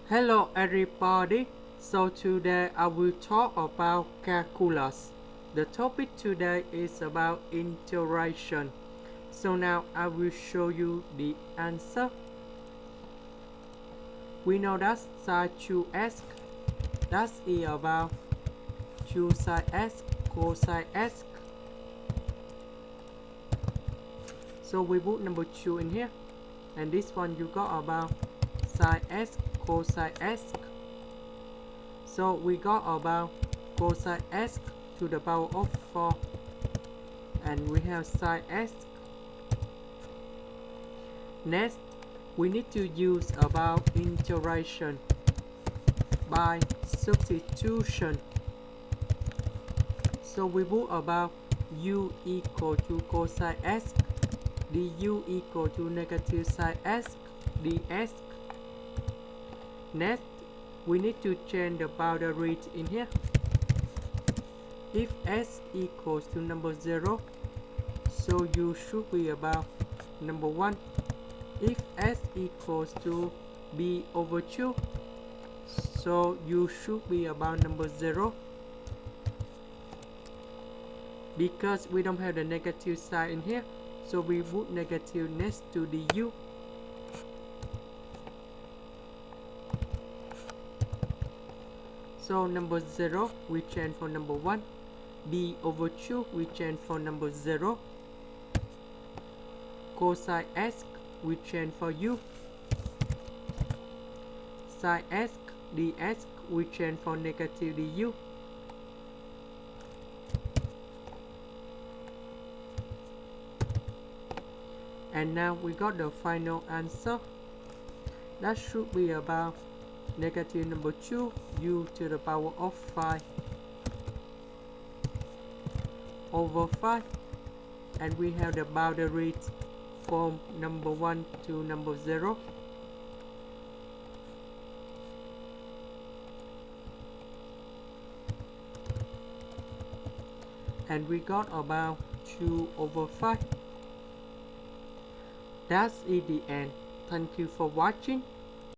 Hello everybody, so today I will talk about calculus. The topic today is about integration. So now I will show you the answer. We know that sin2x, that is about 2 sin x cosine x. So we put number 2 in here, and this one you got about sin x cosine x. So we got about cosine x to the power of 4, and we have sin x. Next, we need to use about integration by substitution. So we put about u equal to cosine x, du equal to negative sin x dx. Next, we need to change the boundary in here. If s equals to number 0, so u should be about number 1. If s equals to b over 2, so u should be about number 0. Because we don't have the negative sign in here, so we put negative next to the u. So number 0 we change for number 1, b over 2 we change for number 0, cosine x we change for u, sin x dx we change for negative du. And now we got the final answer. That should be about negative number 2 u to the power of 5 over 5, and we have the boundary from number 1 to number 0. And we got about 2 over 5. That's it, the end. Thank you for watching.